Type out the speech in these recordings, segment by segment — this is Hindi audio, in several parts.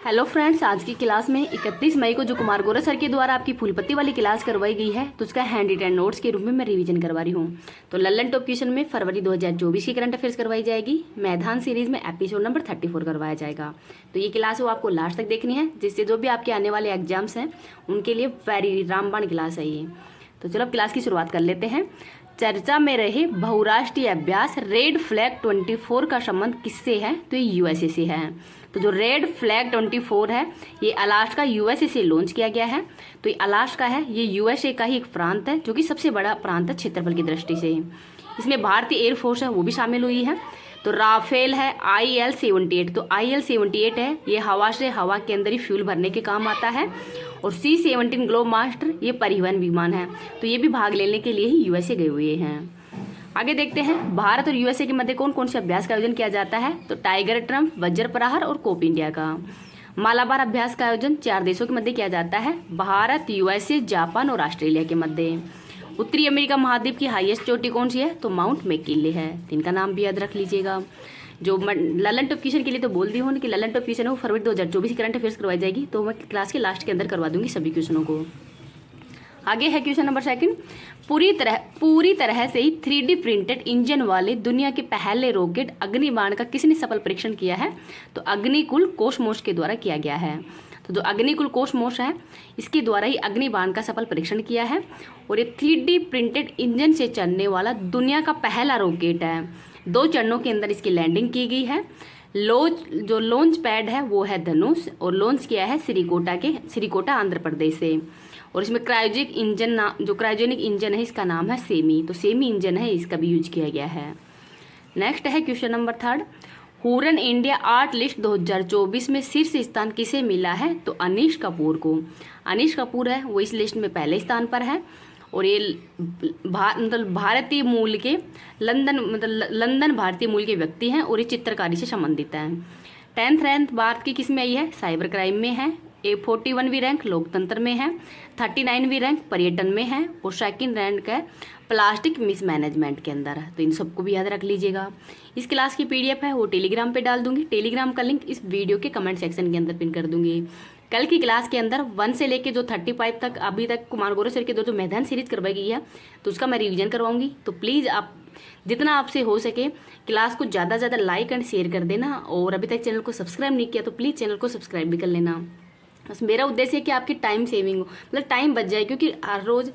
हेलो फ्रेंड्स, आज की क्लास में 31 मई को जो कुमार गौरव सर के द्वारा आपकी फूलपत्ती वाली क्लास करवाई गई है तो उसका हैंड रिटन नोट्स के रूप में मैं रिवीजन करवा रही हूँ। तो लल्लन टॉप क्वेश्चन में फरवरी 2024 की करंट अफेयर्स करवाई जाएगी। मैदान सीरीज में एपिसोड नंबर 34 करवाया जाएगा। तो ये क्लास वो आपको लास्ट तक देखनी है, जिससे जो भी आपके आने वाले एग्जाम्स हैं उनके लिए वेरी रामबाण क्लास है ये। तो चलो अब क्लास की शुरुआत कर लेते हैं। चर्चा में रहे बहुराष्ट्रीय अभ्यास रेड फ्लैग 24 का संबंध किससे है? तो ये यूएसए से है। तो जो रेड फ्लैग 24 है ये अलास्का यूएसए से लॉन्च किया गया है। तो ये अलास्का है, ये यूएसए का ही एक प्रांत है जो कि सबसे बड़ा प्रांत है क्षेत्रफल की दृष्टि से। इसमें भारतीय एयरफोर्स है वो भी शामिल हुई है। तो राफेल है IL-78, तो IL-78 है ये हवा से हवा के अंदर ही फ्यूल भरने के काम आता है। और C-17 ग्लोब मास्टर ये परिवहन विमान है, तो ये भी भाग लेने के लिए ही यूएसए गए हुए हैं। आगे देखते हैं भारत और यूएसए के मध्य कौन कौन से अभ्यास का आयोजन किया जाता है। तो टाइगर ट्रम्प, वज्र प्रहार और कोप इंडिया का। मालाबार अभ्यास का आयोजन 4 देशों के मध्य किया जाता है, भारत, यूएसए, जापान और ऑस्ट्रेलिया के मध्य। उत्तरी अमेरिका महाद्वीप की हाईएस्ट चोटी कौन सी है? तो माउंट मैकिनले है। इनका नाम भी याद रख लीजिएगा। जो ललन टॉप क्वेश्चन के लिए तो बोल दी हूँ कि ललन टॉप क्वेश्चन है वो फरवरी 2024 की करंट अफेयर्स करवाई जाएगी, तो मैं क्लास के लास्ट के अंदर करवा दूंगी सभी क्वेश्चनों को। आगे है क्वेश्चन नंबर 2। पूरी तरह से ही 3D प्रिंटेड इंजन वाले दुनिया के पहले रॉकेट अग्निबाण का किसने सफल परीक्षण किया है? तो अग्निकुल कोसमोस के द्वारा किया गया है। तो जो अग्निकुल कोसमोस है इसके द्वारा ही अग्निबाण का सफल परीक्षण किया है। और ये 3D प्रिंटेड इंजन से चलने वाला दुनिया का पहला रॉकेट है। 2 चरणों के अंदर इसकी लैंडिंग की गई है। जो लॉन्च पैड है वो है धनुष और लॉन्च किया है श्रीकोटा आंध्र प्रदेश से। और इसमें क्रायोजेनिक इंजन है इसका नाम है सेमी, तो सेमी इंजन है इसका भी यूज किया गया है। नेक्स्ट है question number 3। Huron India art list 2024 में शीर्ष स्थान किसे मिला है? तो अनीश कपूर को। अनीश कपूर है वो इस लिस्ट में पहले स्थान पर है। और ये भारतीय मूल के लंदन भारतीय मूल के व्यक्ति हैं और ये चित्रकारी से संबंधित हैं। 10th रैंक भारत की किस में आई है? साइबर क्राइम में है। 41वीं रैंक लोकतंत्र में है। 39वीं रैंक पर्यटन में है। और 2nd रैंक है प्लास्टिक मिसमैनेजमेंट के अंदर। तो इन सबको भी याद रख लीजिएगा। इस क्लास की PDF है वो टेलीग्राम पे डाल दूंगी। टेलीग्राम का लिंक इस वीडियो के कमेंट सेक्शन के अंदर पिन कर दूंगी। कल की क्लास के अंदर 1 से लेके जो 35 तक अभी तक कुमार गौरव सर के जो मैदान सीरीज करवाई गई है तो उसका मैं रिवीजन करवाऊंगी। तो प्लीज़ आप जितना आपसे हो सके क्लास को ज़्यादा से ज़्यादा लाइक एंड शेयर कर देना। और अभी तक चैनल को सब्सक्राइब नहीं किया तो प्लीज़ चैनल को सब्सक्राइब भी कर लेना। बस मेरा उद्देश्य है कि आपकी टाइम सेविंग हो, मतलब टाइम बच जाए, क्योंकि हर रोज़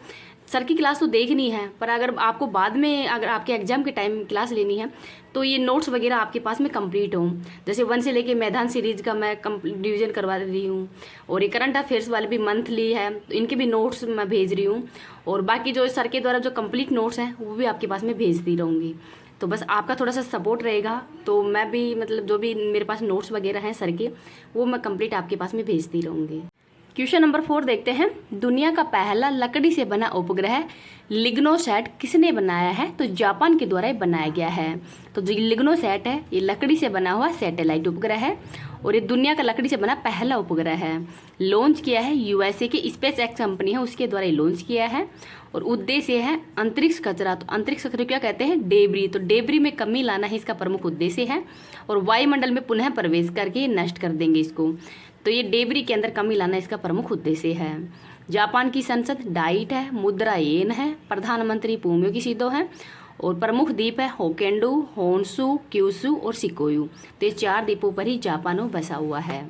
सर की क्लास तो देखनी है पर अगर आपको बाद में अगर आपके एग्जाम के टाइम क्लास लेनी है तो ये नोट्स वगैरह आपके पास में कंप्लीट हो। जैसे 1 से लेके मैदान सीरीज का मैं डिवीजन करवा रही हूँ। और ये करंट अफेयर्स वाले भी मंथली है तो इनके भी नोट्स मैं भेज रही हूँ। और बाकी जो सर के द्वारा जो कंप्लीट नोट्स हैं वो भी आपके पास में भेजती रहूँगी। तो बस आपका थोड़ा सा सपोर्ट रहेगा तो मैं भी मतलब जो भी मेरे पास नोट्स वगैरह हैं सर के वो मैं कंप्लीट आपके पास में भेजती रहूँगी। क्वेश्चन नंबर 4 देखते हैं। दुनिया का पहला लकड़ी से बना उपग्रह लिग्नोसैट किसने बनाया है? तो जापान के द्वारा बनाया गया है। तो जो लिग्नोसैट है ये लकड़ी से बना हुआ सैटेलाइट उपग्रह है और ये दुनिया का लकड़ी से बना पहला उपग्रह है। लॉन्च किया है यूएसए की स्पेस एक्स कंपनी है उसके द्वारा लॉन्च किया है। और उद्देश्य है अंतरिक्ष कचरा। तो अंतरिक्ष कचरे क्या कहते हैं? डेबरी। तो डेबरी में कमी लाना ही इसका प्रमुख उद्देश्य है। और वायुमंडल में पुनः प्रवेश करके नष्ट कर देंगे इसको। तो ये डेबरी के अंदर कमी लाना इसका प्रमुख उद्देश्य है। जापान की संसद डाइट है, मुद्रा येन है, प्रधानमंत्री फूमियो किशिडो है और प्रमुख द्वीप है होक्काइडो, होन्शु, क्यूशु और शिकोयू। तो ये 4 द्वीपों पर ही जापान बसा हुआ है।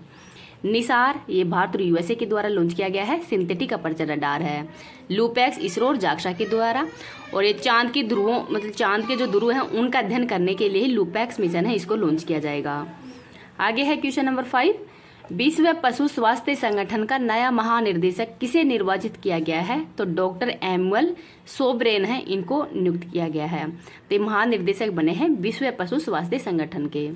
निसार ये भारत और यूएसए के द्वारा लॉन्च किया गया है। सिंथेटिक अपर्चर रडार है। लूपैक्स इसरो और जाक्सा के द्वारा। और ये चांद की ध्रुवों मतलब चांद के जो ध्रुव हैं उनका अध्ययन करने के लिए लूपैक्स मिशन है इसको लॉन्च किया जाएगा। आगे है क्वेश्चन नंबर 5। विश्व पशु स्वास्थ्य संगठन का नया महानिर्देशक किसे निर्वाचित किया गया है? तो डॉक्टर एमुअल सोब्रेन है इनको नियुक्त किया गया है। तो महानिर्देशक बने हैं विश्व पशु स्वास्थ्य संगठन के।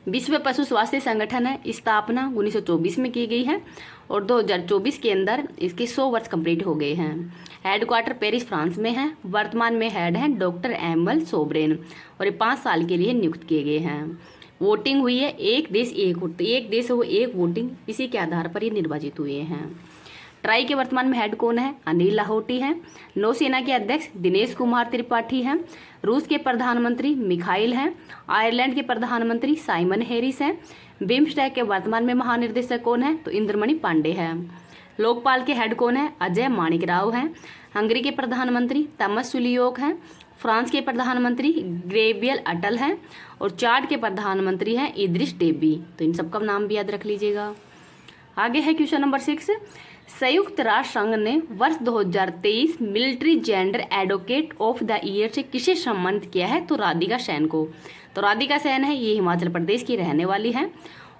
विश्व पशु स्वास्थ्य संगठन है स्थापना 1924 में की गई है और 2024 के अंदर इसके 100 वर्ष कंप्लीट हो गए हैं। हेडक्वार्टर पेरिस फ्रांस में है। वर्तमान में हेड हैं डॉक्टर एमुअल सोब्रेन और ये 5 साल के लिए नियुक्त किए गए हैं। वोटिंग हुई है एक देश एक वोट, एक देश वो एक वोटिंग, इसी के आधार पर ये निर्वाचित हुए हैं। ट्राई के वर्तमान में हेड कौन है? अनिल लाहोटी हैं। नौसेना के अध्यक्ष दिनेश कुमार त्रिपाठी हैं। रूस के प्रधानमंत्री मिखाइल हैं। आयरलैंड के प्रधानमंत्री साइमन हैरिस हैं। बिम्स्टेक के वर्तमान में महानिर्देशक कौन है? तो इंद्रमणि पांडे हैं। लोकपाल के हेड कौन है? अजय माणिक राव हैं। हंगरी के प्रधानमंत्री तमस सुलियोक हैं। फ्रांस के प्रधानमंत्री ग्रेबियल अटल हैं। और चाड के प्रधानमंत्री हैं इद्रिस डेबी। तो इन सबका नाम भी याद रख लीजिएगा। आगे है क्वेश्चन नंबर 6। संयुक्त राष्ट्र संघ ने वर्ष 2023 military gender advocate of the year से किसे सम्मानित किया है? तो राधिका सेन को। तो राधिका सेन है, ये हिमाचल प्रदेश की रहने वाली हैं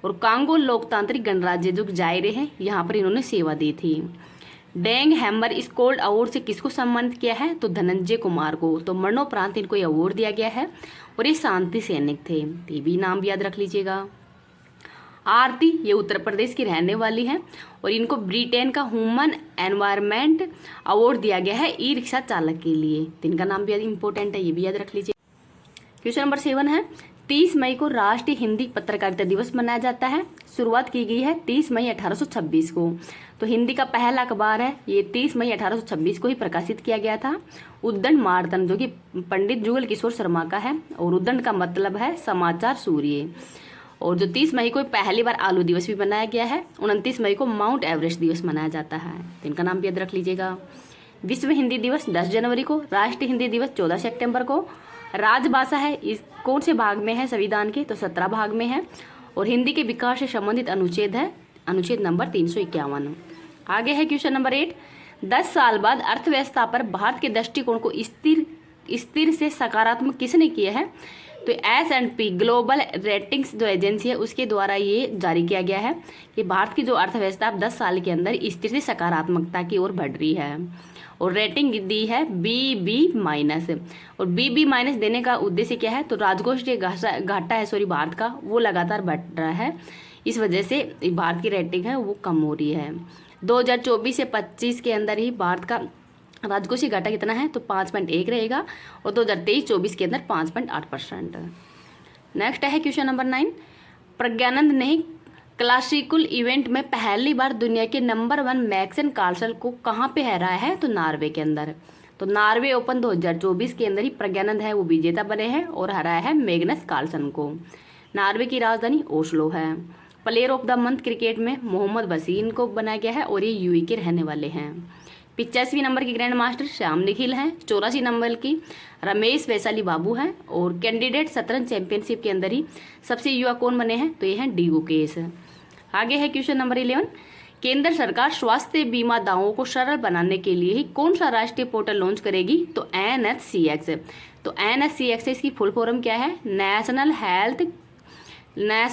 और कांगो लोकतांत्रिक गणराज्य जो जायरे हैं यहाँ पर इन्होंने सेवा दी थी। डेंग हैमर स्कोल्ड अवार्ड से किसको सम्मानित किया है? तो धनंजय कुमार को। तो मरणोपरांत इनको ये अवार्ड दिया गया है और ये शांति सैनिक थे। ये भी नाम भी याद रख लीजिएगा। आरती, ये उत्तर प्रदेश की रहने वाली हैं और इनको ब्रिटेन का ह्यूमन एनवायरनमेंट अवार्ड दिया गया है ई रिक्शा चालक के लिए। तो इनका नाम भी इंपॉर्टेंट है, ये भी याद रख लीजिए। क्वेश्चन नंबर 7 है 30 मई को राष्ट्रीय हिंदी पत्रकारिता दिवस मनाया जाता है। शुरुआत की गई है 30 मई 1826 को। तो हिंदी का पहला अखबार है ये 30 मई 1826 को ही प्रकाशित किया गया था। उद्दंड मार्तन जो कि पंडित जुगल किशोर शर्मा का है और उद्दंड का मतलब है समाचार सूर्य। और जो 30 मई को पहली बार आलू दिवस भी मनाया गया है। 29 मई को माउंट एवरेस्ट दिवस मनाया जाता है। तो इनका नाम भी याद रख लीजिएगा। विश्व हिंदी दिवस 10 जनवरी को। राष्ट्रीय हिंदी दिवस 14 सितंबर को। राजभाषा है इस कौन से भाग में है संविधान के? तो 17 भाग में है। और हिंदी के विकास से संबंधित अनुच्छेद है अनुच्छेद नंबर 351। आगे है क्वेश्चन नंबर 8। 10 साल बाद अर्थव्यवस्था पर भारत के दृष्टिकोण को स्थिर से सकारात्मक किसने किया है? तो S&P ग्लोबल रेटिंग्स जो एजेंसी है उसके द्वारा ये जारी किया गया है कि भारत की जो अर्थव्यवस्था अब 10 साल के अंदर स्थिर से सकारात्मकता की ओर बढ़ रही है और रेटिंग दी है BB-। और BB- देने का उद्देश्य क्या है? तो राजकोष जो घाटा है भारत का वो लगातार बढ़ रहा है, इस वजह से भारत की रेटिंग है वो कम हो रही है। 2024 से 25 के अंदर ही भारत का राजकोषीय घाटा कितना है? तो 5.1 रहेगा और 2023-24 के अंदर 5.8%। नेक्स्ट है क्वेश्चन नंबर 9। प्रज्ञानंद ने क्लासिकल इवेंट में पहली बार दुनिया के नंबर 1 मैग्नस कार्लसन को कहाँ पे हराया है? तो नॉर्वे के अंदर। तो नॉर्वे ओपन 2024 के अंदर ही प्रज्ञानंद है वो विजेता बने हैं और हराया है मैग्नस कार्लसन को। नॉर्वे की राजधानी ओस्लो है। Player of the month cricket में मोहम्मद वसीम को बनाया गया है और ये यूएई के रहने वाले हैं। 85 नंबर की ग्रैंड मास्टर श्याम निखिल हैं। 84 नंबर की रमेश वैशाली बाबू हैं और कैंडिडेट शतरंज चैंपियनशिप के अंदर ही सबसे युवा कौन बने हैं? तो ये हैं डी गुकेश। आगे है क्वेश्चन नंबर 11। केंद्र सरकार स्वास्थ्य बीमा दावों को सरल बनाने के लिए ही कौन सा राष्ट्रीय पोर्टल लॉन्च करेगी? तो NHCX। तो NHCX इसकी फुल फॉर्म क्या है? National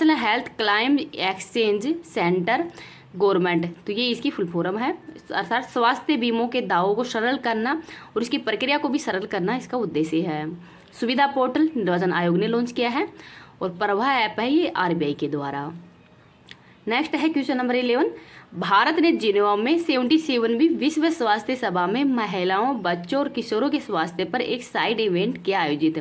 health climb exchange centre government. तो ये इसकी फुल फॉर्म है, अर्थात स्वास्थ्य बीमों के दावों को सरल करना और इसकी प्रक्रिया को भी सरल करना इसका उद्देश्य है। सुविधा पोर्टल निर्वाचन आयोग ने लॉन्च किया है और प्रभा ऐप है ये RBI के द्वारा। नेक्स्ट है क्वेश्चन नंबर 11। भारत ने जिनेवा में 77वीं विश्व स्वास्थ्य सभा में महिलाओं, बच्चों और किशोरों के स्वास्थ्य पर एक साइड इवेंट किया आयोजित।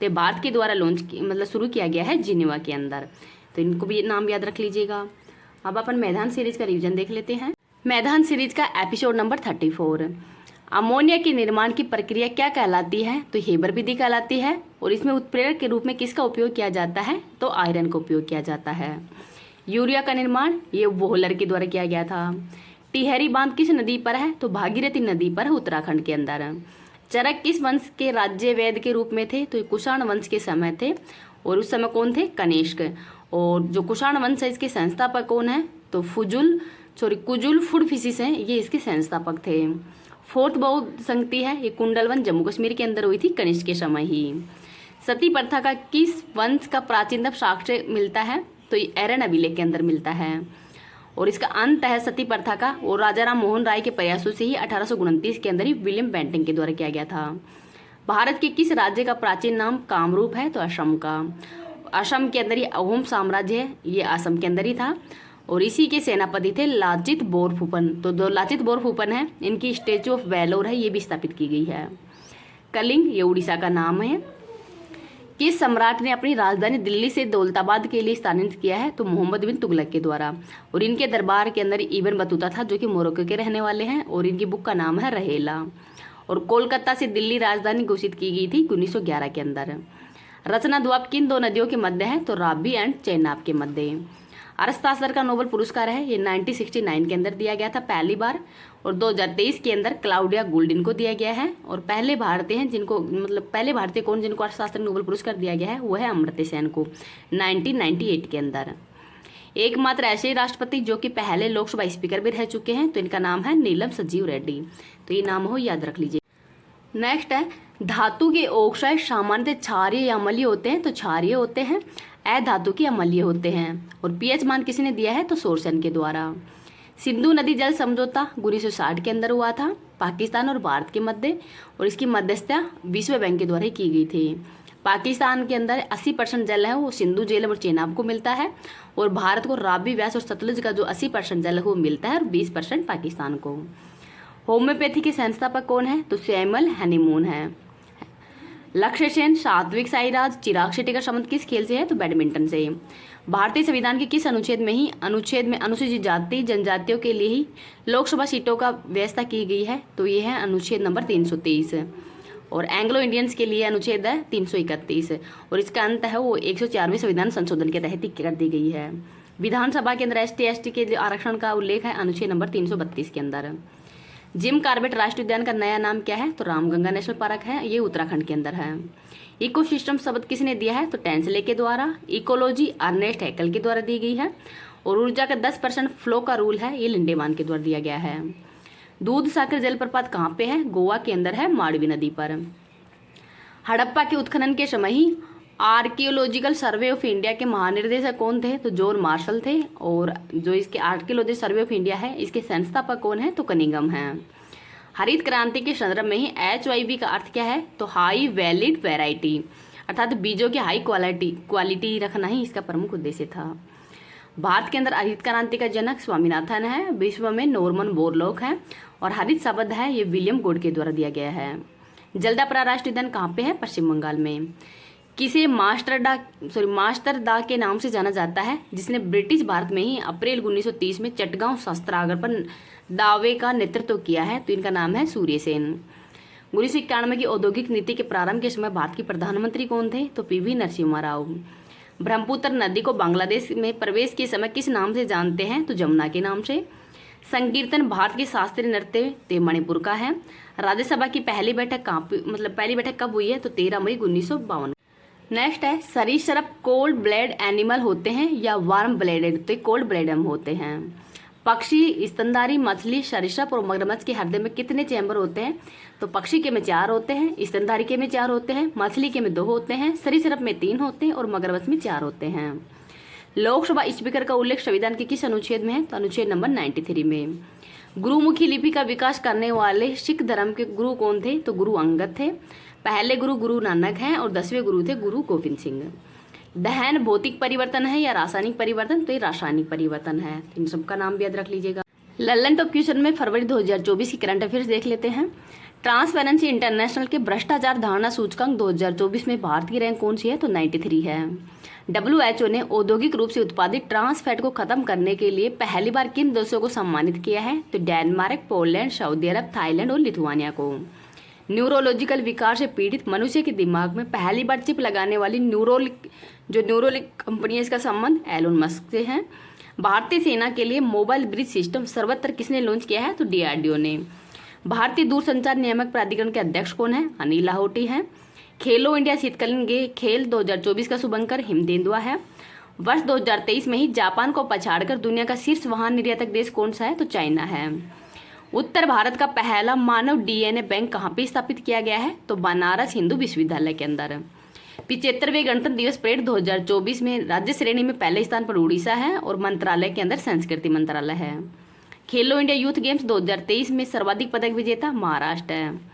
तो भारत के द्वारा शुरू किया गया है जिनेवा के अंदर। तो इनको भी नाम याद रख लीजिएगा। अब अपन मैदान सीरीज का रिवीजन देख लेते हैं। मैदान सीरीज का एपिसोड नंबर 34। अमोनिया के निर्माण की प्रक्रिया क्या कहलाती है? तो हेबर विधि कहलाती है और इसमें उत्प्रेरक के रूप में किसका उपयोग किया जाता है? तो आयरन का उपयोग किया जाता है। यूरिया का निर्माण ये वोहलर के द्वारा किया गया था। टिहरी बांध किस नदी पर है? तो भागीरथी नदी पर है उत्तराखंड के अंदर। चरक किस वंश के राज्य वैद के रूप में थे? तो कुषाण वंश के समय थे और उस समय कौन थे? कनिष्क। और जो कुषाण वंश है इसके संस्थापक कौन है? तो कुजुल फुडफिसिस हैं, ये इसके संस्थापक थे। फोर्थ बौद्ध संगति है ये कुंडलवन जम्मू कश्मीर के अंदर हुई थी कनिष्क के समय ही। सती प्रथा का किस वंश का प्राचीनतम साक्ष्य मिलता है? तो ये एरन अभिलेख के अंदर मिलता है और इसका अंत है सती प्रथा का और राजा राम मोहन राय के प्रयासों से ही 1829 के अंदर ही विलियम बेंटिंग के द्वारा किया गया था। भारत के किस राज्य का प्राचीन नाम कामरूप है? तो असम का। असम के अंदर ही अहोम साम्राज्य है ये असम के अंदर ही था और इसी के सेनापति थे लाचित बोरफुकन। तो जो लाचित बोरफुकन है इनकी स्टेचू ऑफ वैलोर है ये भी स्थापित की गई है। कलिंग ये उड़ीसा का नाम है। किस सम्राट ने अपनी राजधानी दिल्ली से दौलताबाद के लिए स्थानांतरित किया है? तो मोहम्मद बिन तुगलक के द्वारा। और इनके दरबार के अंदर इब्न बतूता था जो कि मोरक्को के रहने वाले हैं, और इनकी बुक का नाम है रहेला। और कोलकाता से दिल्ली राजधानी घोषित की गई थी 1911 के अंदर। रचना द्वीप किन दो नदियों के मध्य है? तो रावी एंड चेनाब के मध्य। अर्थशास्त्र का नोबेल पुरस्कार है, ये 1969 के अंदर दिया गया था पहली बार, और 2023 के अंदर क्लाउडिया गोल्डिन को दिया गया है। और पहले भारतीय हैं जिनको, मतलब पहले भारतीय कौन जिनको अर्थशास्त्र नोबेल पुरस्कार दिया गया है, वो है अमर्त्य सेन को 1998 के अंदर। एकमात्र ऐसे राष्ट्रपति जो कि पहले लोकसभा स्पीकर भी रह चुके हैं, तो इनका नाम है नीलम संजीव रेड्डी। तो ये नाम हो याद रख लीजिए। नेक्स्ट है, धातु के ऑक्साइड सामान्यतः क्षारीय या अम्लीय होते हैं? तो क्षारीय होते हैं। अधातु के अम्लीय होते हैं। और पीएच मान किसने दिया है? तो सोर्सन के द्वारा। सिंधु नदी जल समझौता 1960 के अंदर हुआ था पाकिस्तान और भारत के मध्य, और इसकी मध्यस्थता विश्व बैंक के द्वारा की गई थी। पाकिस्तान के अंदर 80% जल है वो सिंधु झेलम और चेनाब को मिलता है, और भारत को रावी, व्यास और सतलुज का जो 80% जल है वो मिलता है, और 20% पाकिस्तान को। होम्योपैथी के संस्थापक कौन है? तो सैमुअल हनीमून है। लक्ष्य सेन, सात्विक साईराज, चिराग शेट्टी का संबंध किस खेल से है? तो बैडमिंटन से। भारतीय संविधान के किस अनुच्छेद में अनुसूचित जाति जनजातियों के लिए ही लोकसभा सीटों का व्यवस्था की गई है? तो ये है अनुच्छेद नंबर 330। और एंग्लो इंडियंस के लिए अनुच्छेद है 331, और इसका अंत है वो 104वें संविधान संशोधन के तहत कर दी गई है। विधानसभा के अंदर ST/ST के आरक्षण का उल्लेख है अनुच्छेद नंबर 332 के अंदर। जिम कॉर्बेट राष्ट्रीय उद्यान का नया नाम क्या है? तो रामगंगा नेशनल पार्क है, ये उत्तराखंड के अंदर है। इकोसिस्टम शब्द किसने दिया है? तो टेंसले के द्वारा। इकोलॉजी अर्नेस्ट हैकल के द्वारा दी गई है। और ऊर्जा का 10% फ्लो का रूल है, ये लिंडेमान के द्वारा दिया गया है। दूध सागर जलप्रपात कहाँ पे है? गोवा के अंदर है, मांडवी नदी पर। हड़प्पा के उत्खनन के समय ही आर्कियोलॉजिकल सर्वे ऑफ इंडिया के महानिर्देशक कौन थे? तो जॉन मार्शल थे। और जो इसके आर्कियोलॉजिकल सर्वे ऑफ इंडिया है, इसके संस्थापक कौन है? तो कनिंगम है। हरित क्रांति के संदर्भ में ही HYV का अर्थ क्या है? तो हाई वैलिड वैरायटी, अर्थात बीजों की हाई क्वालिटी रखना ही इसका प्रमुख उद्देश्य था। भारत के अंदर हरित क्रांति का जनक स्वामीनाथन है, विश्व में नॉर्मन बोरलॉग है, और हरित शब्द है ये विलियम गुड के द्वारा दिया गया है। जलदापारा राष्ट्रीय उद्यान कहाँ पे है? पश्चिम बंगाल में। किसे मास्टर दा के नाम से जाना जाता है, जिसने ब्रिटिश भारत में ही अप्रैल 1930 में चटगांव शस्त्रागार पर दावे का नेतृत्व किया है? तो इनका नाम है सूर्य सेन। 1991 की औद्योगिक नीति के प्रारंभ के समय भारत के प्रधानमंत्री कौन थे? तो PV नरसिम्हा राव। ब्रह्मपुत्र नदी को बांग्लादेश में प्रवेश के समय किस नाम से जानते हैं? तो जमुना के नाम से। संकीर्तन भारत के शास्त्रीय नृत्य मणिपुर का है। राज्यसभा की पहली बैठक पहली बैठक कब हुई है? तो 13 मई 1952। नेक्स्ट है, सरीसृप कोल्ड ब्लड एनिमल होते हैं या वार्म ब्लडेड? तो कोल्ड ब्लडेड होते हैं। पक्षी, स्तनधारी मछली, सरीसृप और मगरमच्छ के हृदय में कितने चैम्बर होते हैं? तो पक्षी के में 4 होते हैं, स्तनधारी के में 4 होते हैं, मछली के में 2 होते हैं, सरीसृप में 3 होते हैं, और मगरमच्छ में 4 होते हैं। लोकसभा स्पीकर का उल्लेख संविधान के किस अनुच्छेद में है? तो अनुच्छेद नंबर 93 में। गुरुमुखी लिपि का विकास करने वाले सिख धर्म के गुरु कौन थे? तो गुरु अंगद थे। पहले गुरु नानक हैं, और 10वें गुरु थे गुरु गोविंद सिंह। दहन भौतिक परिवर्तन है या रासायनिक परिवर्तन? तो ये रासायनिक परिवर्तन है। इन सबका नाम भी याद रख लीजिएगा। लल्लन टॉप क्वेश्चन में फरवरी 2024 की करंट अफेयर्स देख लेते हैं। ट्रांसपेरेंसी इंटरनेशनल के भ्रष्टाचार धारणा सूचकांक 2024 में भारत की रैंक कौन सी है? तो 93 है। WHO ने औद्योगिक रूप से उत्पादित ट्रांस फैट को खत्म करने के लिए पहली बार किन देशों को सम्मानित किया है? तो डेनमार्क, पोलैंड, सऊदी अरब, थाईलैंड और लिथुआनिया को। न्यूरोलॉजिकल विकार से पीड़ित मनुष्य के दिमाग में पहली बार चिप लगाने वाली न्यूरोलिक कंपनी है, इसका संबंध एलोन मस्क से है। भारतीय सेना के लिए मोबाइल ब्रिज सिस्टम सर्वत्र किसने लॉन्च किया है? तो DRDO ने। भारतीय दूरसंचार नियामक प्राधिकरण के अध्यक्ष कौन है? अनिल लाहोटी हैं। खेलो इंडिया शीतकालीन खेल 2024 का शुभंकर हिमतेंदुआ है। वर्ष 2023 में ही जापान को पछाड़कर दुनिया का शीर्ष वाहन निर्यातक देश कौन सा है? तो चाइना है। उत्तर भारत का पहला मानव DNA बैंक कहाँ पे स्थापित किया गया है? तो बनारस हिंदू विश्वविद्यालय के अंदर। 75वें गणतंत्र दिवस परेड 2024 में राज्य श्रेणी में पहले स्थान पर उड़ीसा है, और मंत्रालय के अंदर संस्कृति मंत्रालय है। खेलो इंडिया यूथ गेम्स 2023 में सर्वाधिक पदक विजेता महाराष्ट्र है।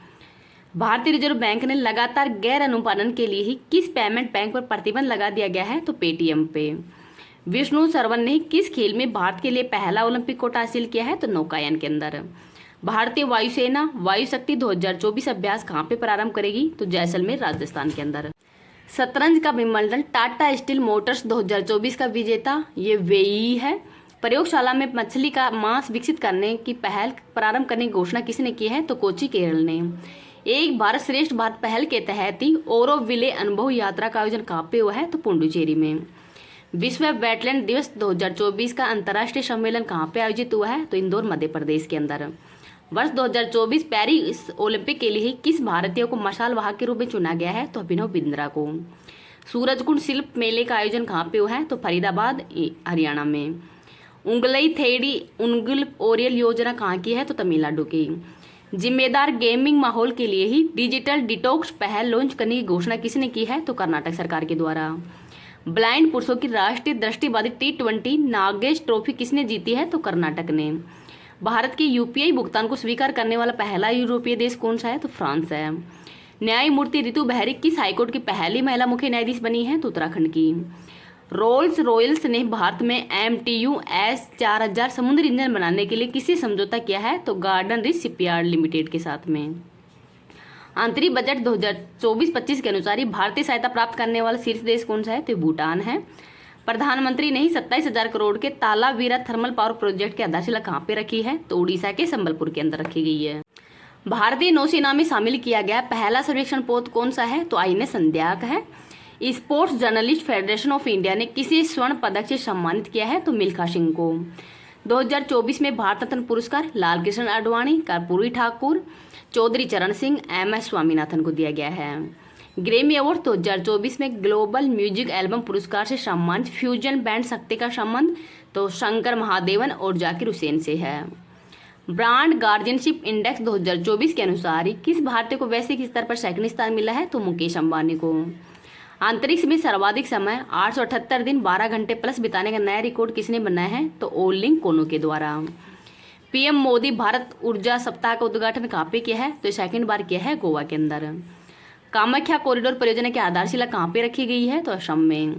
भारतीय रिजर्व बैंक ने लगातार गैर अनुपालन के लिए ही किस पेमेंट बैंक पर प्रतिबंध लगा दिया गया है? तो पेटीएम पे। विष्णु सरवन ने किस खेल में भारत के लिए पहला ओलंपिक कोटा हासिल किया है? तो नौकायन के अंदर। भारतीय वायुसेना वायु शक्ति 2024 अभ्यास कहाँ पे प्रारंभ करेगी? तो जैसलमेर राजस्थान के अंदर। शतरंज का विंबलडन टाटा स्टील मोटर्स 2024 का विजेता ये वेई है। प्रयोगशाला में मछली का मांस विकसित करने की पहल प्रारंभ करने की घोषणा किसने की है? तो कोची केरल ने। एक भारत श्रेष्ठ भारत पहल के तहत ही ओरोविले अनुभव यात्रा का आयोजन कहाँ पे हुआ है? तो पुडुचेरी में। विश्व वेटलैंड दिवस 2024 का अंतर्राष्ट्रीय सम्मेलन कहाँ पे आयोजित हुआ है? तो इंदौर मध्य प्रदेश के अंदर। वर्ष 2024 पेरिस ओलंपिक के लिए ही किस भारतीय को मशाल वाहक के रूप में चुना गया है? तो अभिनव बिंद्रा को। सूरजकुंड शिल्प मेले का आयोजन कहाँ पे हुआ है? तो फरीदाबाद हरियाणा में। उंगलई थेड़ी उंगल ओरियल योजना कहाँ की है? तो तमिलनाडु की। जिम्मेदार गेमिंग माहौल के लिए ही डिजिटल डिटॉक्स पहल लॉन्च करने की घोषणा किसने की है? तो कर्नाटक सरकार के द्वारा। ब्लाइंड पुरुषों की राष्ट्रीय दृष्टिबाधित T20 नागेश ट्रॉफी किसने जीती है? तो कर्नाटक ने। भारत के यूपीआई भुगतान को स्वीकार करने वाला पहला यूरोपीय देश कौन सा है? तो फ्रांस है। न्यायमूर्ति रितु बहरी किस हाईकोर्ट की पहली महिला मुख्य न्यायाधीश बनी है? तो उत्तराखंड की। रोल्स रॉयल्स ने भारत में MTU S4000 समुद्री इंजन बनाने के लिए किससे समझौता किया है? तो गार्डन रिच शिपयार्ड लिमिटेड के साथ में। आंतरिक बजट 2024-25 के अनुसार ही भारतीय सहायता प्राप्त करने वाला शीर्ष देश कौन सा है? तो भूटान है। प्रधानमंत्री ने ही 27,000 करोड़ के तालावीरा थर्मल पावर प्रोजेक्ट की आधारशिला कहाँ पे रखी है? तो उड़ीसा के संबलपुर के अंदर रखी गई है। भारतीय नौसेना में शामिल किया गया पहला सर्वेक्षण पोत कौन सा है? तो INS संध्याक है। Sports journalist federation of India ने किसे स्वर्ण पदक से सम्मानित किया है? तो मिल्खा सिंह को। 2024 में भारत रत्न पुरस्कार लाल कृष्ण आडवाणी, कर्पूरी ठाकुर, चौधरी चरण सिंह, MS स्वामीनाथन को दिया गया है। ग्रैमी अवार्ड 2024 में ग्लोबल म्यूजिक एल्बम पुरस्कार से सम्मानित फ्यूजन बैंड शक्ति का संबंध तो शंकर महादेवन और जाकिर हुसैन से है। ब्रांड गार्जियनशिप इंडेक्स 2024 के अनुसार ही किस भारतीय को वैश्विक स्तर पर सेकंड स्थान मिला है? तो मुकेश अंबानी को। अंतरिक्ष में सर्वाधिक समय 878 दिन 12 घंटे प्लस बिताने का नया रिकॉर्ड किसने बनाया है? तो ओलिंग कोनो के द्वारा। PM मोदी भारत ऊर्जा सप्ताह का उद्घाटन कहाँ पे किया है? तो सेकंड बार किया है गोवा के अंदर। कामाख्या कॉरिडोर परियोजना की आधारशिला कहाँ पे रखी गई है? तो असम में।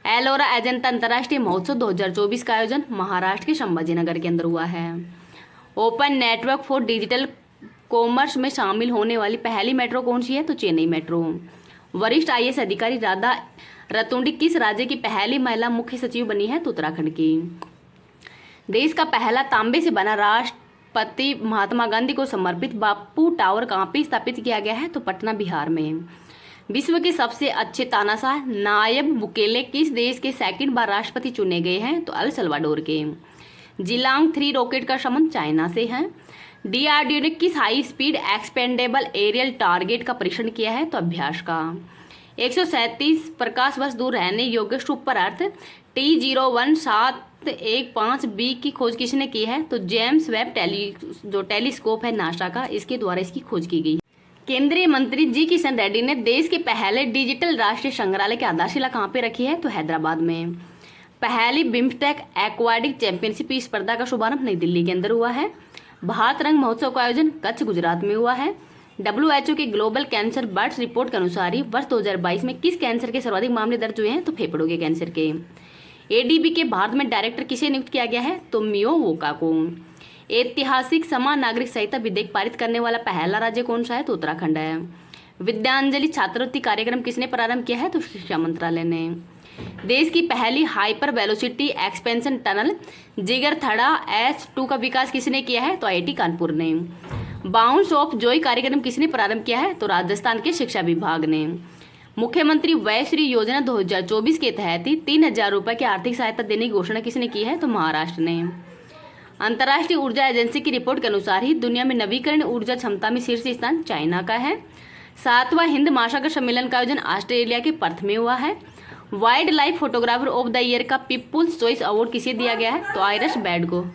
एलोरा अजंता अंतर्राष्ट्रीय महोत्सव 2024 का आयोजन महाराष्ट्र के संभाजीनगर के अंदर हुआ है। Open network for digital commerce में शामिल होने वाली पहली मेट्रो कौन सी है? तो चेन्नई मेट्रो। वरिष्ठ IAS अधिकारी राधा रतुंडी किस राज्य की पहली महिला मुख्य सचिव बनी है? तो उत्तराखंड की। देश का पहला तांबे से बना राष्ट्रपति महात्मा गांधी को समर्पित बापू टावर कहाँ पे स्थापित किया गया है? तो पटना बिहार में। विश्व के सबसे अच्छे तानाशाह नायब बुकेले किस देश के सेकंड बार राष्ट्रपति चुने गए हैं? तो अल सल्वाडोर के। जिलांग 3 रॉकेट का संबंध चाइना से है। DRDO ने किस high speed expendable aerial target का परीक्षण किया है? तो अभ्यास का। 137 प्रकाश वर्ष दूर रहने योग्य सुपर अर्थ T017115b की खोज किसने की है? तो जेम्स वेब टेलीस्कोप है नासा का, इसके द्वारा इसकी खोज की गई। केंद्रीय मंत्री जी किशन रेड्डी ने देश के पहले डिजिटल राष्ट्रीय संग्रहालय की आधारशिला कहाँ पे रखी है? तो हैदराबाद में। पहली बिम्स्टेक एक्वाटिक चैंपियनशिप स्पर्धा का शुभारंभ नई दिल्ली के अंदर हुआ है। भारत रंग महोत्सव का आयोजन कच्छ गुजरात में हुआ है। WHO के ग्लोबल कैंसर बर्ड्स रिपोर्ट के अनुसार ही वर्ष 2022 में किस कैंसर के सर्वाधिक मामले दर्ज हुए हैं? तो फेफड़ों के कैंसर के। ADB के भारत में डायरेक्टर किसे नियुक्त किया गया है? तो मियो वोका को। ऐतिहासिक समान नागरिक संहिता विधेयक पारित करने वाला पहला राज्य कौन सा है? तो उत्तराखंड है। विद्यांजलि छात्रवृत्ति कार्यक्रम किसने प्रारंभ किया है? तो शिक्षा मंत्रालय ने। देश की पहली hyper velocity expansion tunnel Jigarthanda H2 का विकास किसने किया है? तो IIT कानपुर ने। बाउंस ऑफ जॉय कार्यक्रम किसने प्रारंभ किया है? तो राजस्थान के शिक्षा विभाग ने। मुख्यमंत्री वयश्री योजना 2024 के तहत ही 3,000 रुपये की आर्थिक सहायता देने की घोषणा किसने की है? तो महाराष्ट्र ने। अंतर्राष्ट्रीय ऊर्जा एजेंसी की रिपोर्ट के अनुसार ही दुनिया में नवीकरण ऊर्जा क्षमता में शीर्ष स्थान चाइना का है। 7वां हिंद महासागर सम्मेलन का आयोजन ऑस्ट्रेलिया के पर्थ में हुआ है। Wild life photographer of the year का पीपुल्स चॉइस अवार्ड किसे दिया गया है? तो आइरिश बैड को।